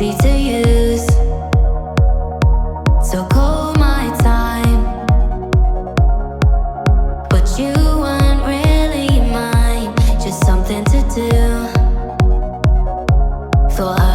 easy to use. So call my time, but you weren't really mine, just something to do. Thought